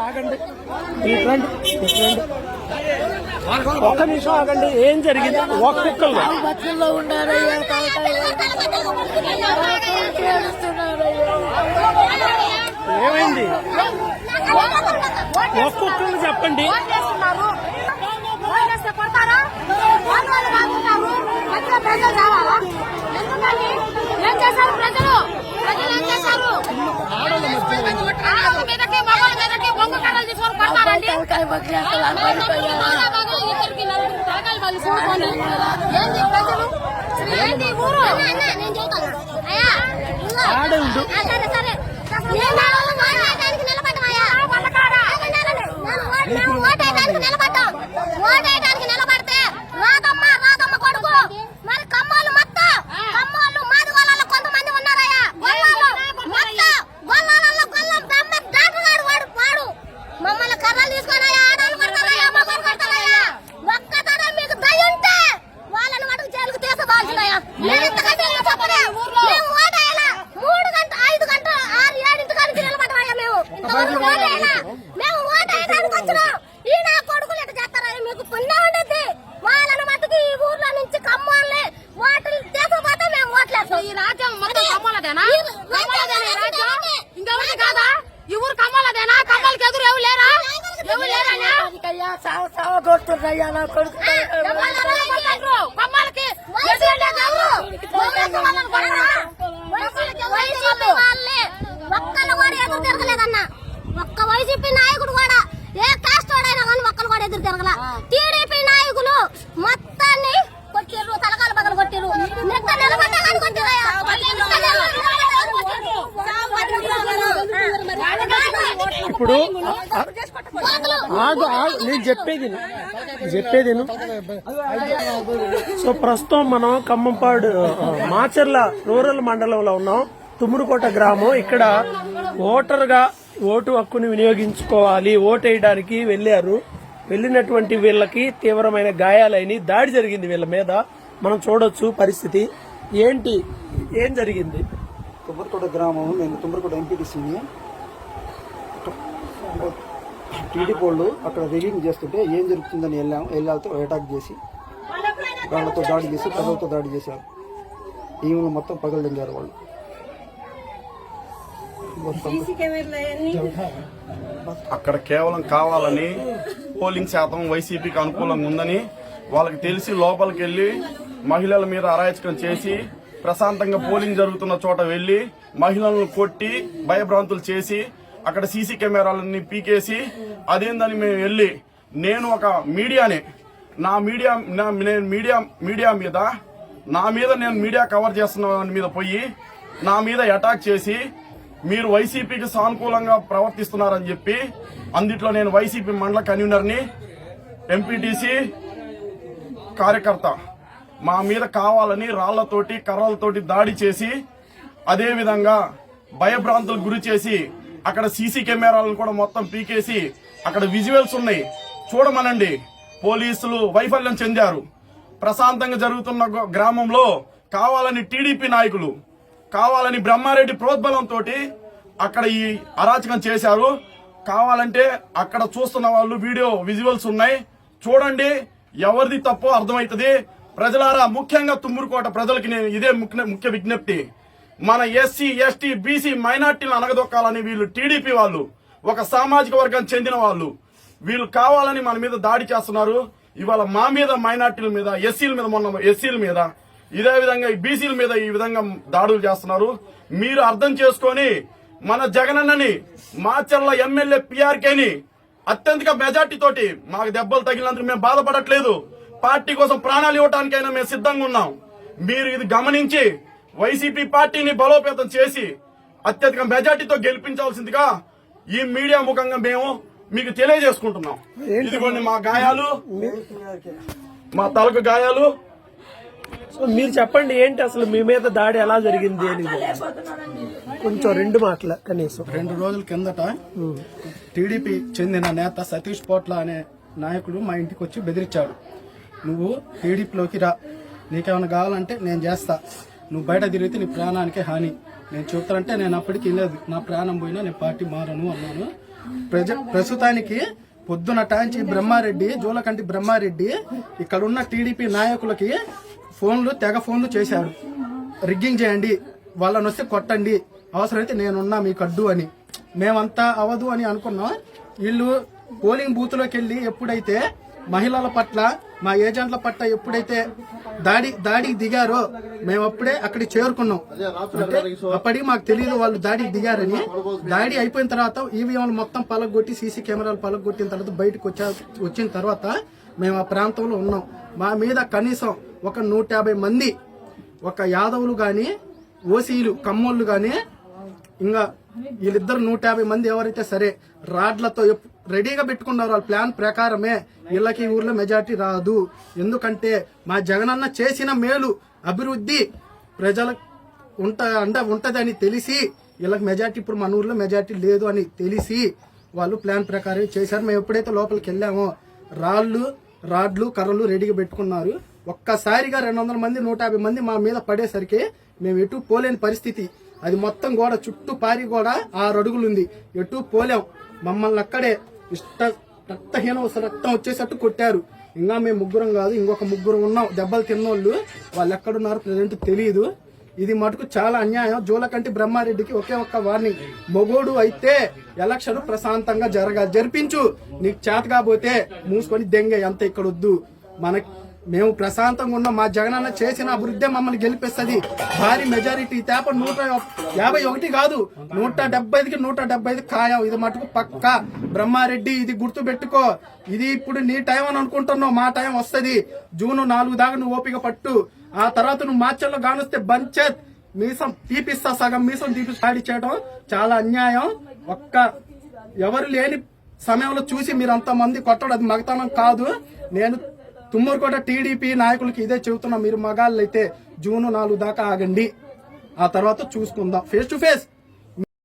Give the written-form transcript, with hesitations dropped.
ఆగండి, ఒక్క నిమిషం ఆగండి. ఏం జరిగింది? ఒక్కొక్కరు బతుల్లో ఉన్నారయ్యా, ఏమైంది? ఒక్కొక్కరు చెప్పండి. ఏం చేశారు ప్రజలు? ఏం చేశారు? మీదకి మగవాళ్ళ మీదకి బొంగు కర్రలు తీసుకొని పడతారండి. ఏంది ప్రజలు? ఏంటి ఊరు? నేను చెబుతాను అయ్యా. సరే సరే ఓటేయడానికి నిలబడ్డామయ్యా. ఓటేయడానికి నిలబడ్డాం. ఓటేయడానికి నిలబడితే రాదమ్మ కొడుకు మరి కమ్మోళ్ళు మొత్తం కమ్మోళ్ళు మాది గొల్లలో కొంతమంది ఉన్నారయ్యా. గొల్లలో గొల్లం డాక్టర్ గారు వాడు మమ్మల్ని కర్రలు తీసుకొని ఆడవాళ్ళు కొడతారయ్యా, మగవాళ్ళు కొడతారయ్యా. ఒక్కసారి మీకు దయ ఉంటే వాళ్ళని మటుకు జైలుకు తీసుకోవాల్సినయ్యా. మేము ఓటేయాలా 3 గంటలు 5 గంటలు 6, 7 గంటలు నిలబడ్డామయ్యా. మేము ఓటేయడానికి వచ్చినాం. ఈ నా కొడుకులు ఎట్లా చేస్తారని మీకు పుణ్యం ఉండద్ది. వాళ్ళని మటుకు ఈ ఊర్లో నుంచి కమ్మాలి ఓట్లు తీసుకోపోతే మేము ఓట్లేస్తాం. ఈ రాజ్యం మొత్తం కమ్మాలదేనా? ఇంకెవరి కాదా? ఈ ఊరు కమ్మాలదేనా? కమ్మాలకి ఎదురు ఎవరు లేరా? ఎవరు లేరయ్యా. కమ్మాలకి ఒక్కళ్ళు కూడా ఎదురు తిరగలేదన్న. ఒక్క వైసీపీ నాయకుడు కూడా ఏ కాస్ట్ వాడైనా కానీ ఒక్కళ్ళు కూడా ఎదురు తిరగల. టీడీపీ నాయకులు మొత్తాన్ని కొట్టిర్రు, తలకాల బగలు కొట్టిర్రు. నిలబడ్డా కానీ కొట్టిరయ్యా. ఇప్పుడు నేను చెప్పేది సో ప్రస్తుతం మనం ఖమ్మంపాడు మాచర్ల రూరల్ మండలంలో ఉన్నాం. తుమ్మురుకోట గ్రామం. ఇక్కడ ఓటర్గా ఓటు హక్కుని వినియోగించుకోవాలి, ఓటేయడానికి వెళ్ళినటువంటి వీళ్ళకి తీవ్రమైన గాయాలైన దాడి జరిగింది వీళ్ళ మీద. మనం చూడొచ్చు పరిస్థితి ఏం జరిగింది. తుమ్మరకోట గ్రామం. నేను తుమ్మరకోట ఎంపీటీసీని. టీడీపీ వాళ్ళు అక్కడ రిగింగ్ చేస్తుంటే ఏం జరుగుతుందని వెళ్ళాలతో అటాక్ చేసి వాళ్ళతో దాడి చేసి ప్రజలతో దాడి చేశారు. ఈమెను మొత్తం పగలదింగారు వాళ్ళు. అక్కడ కేవలం కావాలని పోలింగ్ శాతం వైసీపీకి అనుకూలంగా ఉందని వాళ్ళకి తెలిసి లోపలికి వెళ్లి మహిళల మీద అరాచకం చేసి ప్రశాంతంగా పోలింగ్ జరుగుతున్న చోట వెళ్లి మహిళలను కొట్టి భయభ్రాంతులు చేసి అక్కడ సీసీ కెమెరాలన్నీ పీకేసి అదేందని మేము వెళ్లి నేను ఒక మీడియాని మీడియా మీద నేను మీడియా కవర్ చేస్తున్న మీద పోయి నా మీద అటాక్ చేసి మీరు వైసీపీకి సానుకూలంగా ప్రవర్తిస్తున్నారని చెప్పి అందుట్లో నేను వైసీపీ మండల కన్వీనర్ని, ఎంపీటీసీ కార్యకర్త మా మీద కావాలని రాళ్లతోటి కర్రలతోటి దాడి చేసి అదేవిధంగా భయభ్రాంతులకు గురి చేసి అక్కడ సీసీ కెమెరాలను కూడా మొత్తం పీకేసి అక్కడ విజువల్స్ ఉన్నాయి చూడమనండి. పోలీసులు వైఫల్యం చెందారు. ప్రశాంతంగా జరుగుతున్న గ్రామంలో కావాలని టీడీపీ నాయకులు కావాలని బ్రహ్మారెడ్డి ప్రోద్బలంతో అక్కడ ఈ అరాచకం చేశారు. కావాలంటే అక్కడ చూస్తున్న వాళ్ళు వీడియో విజువల్స్ ఉన్నాయి చూడండి. ఎవరిది తప్పో అర్థమవుతుంది. ప్రజలారా, ముఖ్యంగా తుమ్మూరుకోట ప్రజలకి నేను ఇదే ముఖ్య విజ్ఞప్తి. మన ఎస్సీ, ఎస్టీ, బీసీ మైనార్టీలను అనగదొక్కాలని వీళ్ళు టీడీపీ వాళ్ళు, ఒక సామాజిక వర్గానికి చెందిన వాళ్ళు, వీళ్ళు కావాలని మన మీద దాడి చేస్తున్నారు. ఇవాళ మా మీద, మైనార్టీల మీద, ఎస్సీల మీద, మొన్న ఎస్సీల మీద, ఇదే విధంగా బీసీల మీద ఈ విధంగా దాడులు చేస్తున్నారు. మీరు అర్థం చేసుకొని మన జగనన్నని, మాచర్ల ఎమ్మెల్యే పీఆర్కేని అత్యంత మెజార్టీ తోటి, మాకు దెబ్బలు తగిలినందుకు మేము బాధపడట్లేదు, పార్టీ కోసం ప్రాణాలు ఇవ్వడానికైనా మేము సిద్ధంగా ఉన్నాం. మీరు ఇది గమనించి వైసీపీ పార్టీని బలోపేతం చేసి అత్యధిక మెజార్టీతో గెలిపించాల్సిందిగా ఈ మీడియా ముఖంగా మేము మీకు తెలియజేసుకుంటున్నాం. ఇదిగోండి మా గాయాలు, మా తలకు గాయాలు. మీరు చెప్పండి, ఏంటి అసలు మీ మీద దాడి ఎలా జరిగింది అని కొంచెం 2 మాటల కనీసం. 2 రోజుల కిందట టీడీపీ చెందిన నేత సతీష్ పోట్ల అనే నాయకుడు మా ఇంటికి వచ్చి బెదిరించాడు. నువ్వు టీడీపీలోకి రా, నీకేమైనా కావాలంటే నేను చేస్తా, నువ్వు బయట తిరిగితే నీ ప్రాణానికి హాని. నేను చెప్తానంటే నేను అప్పటికి లేదు, నా ప్రాణం పోయినా నేను పార్టీ మారను అన్నాను. ప్రస్తుతానికి పొద్దున టాంచి బ్రహ్మారెడ్డి, జూలకంటి బ్రహ్మారెడ్డి ఇక్కడున్న టీడీపీ నాయకులకి తెగ ఫోన్లు చేశాడు. రిగ్గింగ్ చేయండి, వాళ్ళని వస్తే కొట్టండి, అవసరమైతే నేనున్నా మీకు అడ్డు అని. మేమంతా అవదు అని అనుకున్నాం. వీళ్ళు పోలింగ్ బూత్ లోకి వెళ్ళి ఎప్పుడైతే మహిళల పట్ల, మా ఏజెంట్ల పట్ల ఎప్పుడైతే దాడికి దిగారో మేము అప్పుడే అక్కడికి చేరుకున్నాం. అంటే అప్పటికి మాకు తెలియదు వాళ్ళు దాడికి దిగారని. దాడి అయిపోయిన తర్వాత ఈవీఎంలు మొత్తం పలగొట్టి, సీసీ కెమెరాలు పలగొట్టిన తర్వాత బయటకు వచ్చిన తర్వాత మేము ఆ ప్రాంతంలో ఉన్నాం. మా మీద కనీసం ఒక 150 మంది, ఒక యాదవులు గాని, ఓసీలు, కమ్మోళ్ళు గాని, ఇంకా వీళ్ళిద్దరు 150 మంది ఎవరైతే సరే రాడ్లతో రెడీగా పెట్టుకున్నారు. వాళ్ళ ప్లాన్ ప్రకారమే వీళ్ళకి ఊర్లో మెజార్టీ రాదు. ఎందుకంటే మా జగనన్న చేసిన మేలు, అభివృద్ధి ప్రజలకు ఉంటదని తెలిసి వీళ్ళకి మెజార్టీ, ఇప్పుడు మన ఊర్లో మెజార్టీ లేదు అని తెలిసి వాళ్ళు ప్లాన్ ప్రకారం చేశారు. మేము ఎప్పుడైతే లోపలికి వెళ్ళామో రాడ్లు కర్రలు రెడీగా పెట్టుకున్నారు. ఒక్కసారిగా 200 మంది 150 మంది మా మీద పడేసరికి మేము ఎటు పోలేని పరిస్థితి. అది మొత్తం గోడ చుట్టూ పారి గోడ 6 అడుగులు ఉంది, ఎటు పోలేం. మమ్మల్ని అక్కడే రక్తం వచ్చేసట్టు కొట్టారు. ఇంకా మేము ముగ్గురం కాదు, ఇంకొక ముగ్గురు ఉన్నాం దెబ్బలు తిన్నోళ్ళు. వాళ్ళు ఎక్కడున్నారు ప్రజెంట్ తెలియదు. ఇది మటుకు చాలా అన్యాయం. జూలకంటి బ్రహ్మారెడ్డికి ఒకే ఒక్క వార్నింగ్, మొగోడు అయితే ఎలక్షన్ ప్రశాంతంగా జరిపించు, నీకు చేత కాబోతే మూసుకొని దెంగే, అంత ఇక్కడ వద్దు. మేము ప్రశాంతంగా ఉన్న మా జగనన్న చేసిన అభివృద్ధి మమ్మల్ని గెలిపిస్తుంది. భారీ మెజారిటీ తేప 151 కాదు, 175కి 175 ఖాయం. ఇది మటుకు పక్క. బ్రహ్మారెడ్డి ఇది గుర్తు పెట్టుకో. ఇది ఇప్పుడు నీ టైం అని అనుకుంటున్నావు, మా టైం వస్తుంది. జూన్ 4 దాకా నువ్వు ఓపిక పట్టు. ఆ తర్వాత నువ్వు మార్చల్లో గానొస్తే బంచేత్ మీసం తీపిస్తా, సగం మీసం తీపి స్టాడీ చేయడం చాలా అన్యాయం. ఎవరు లేని సమయంలో చూసి మీరు అంతమంది కొట్టడం అది మగతనం కాదు. నేను తుమ్మూరుకోట టీడీపీ నాయకులకి ఇదే చెబుతున్నా, మీరు మగాళ్ళైతే జూన్ 4 దాకా ఆగండి, ఆ తర్వాత చూసుకుందాం. Face to face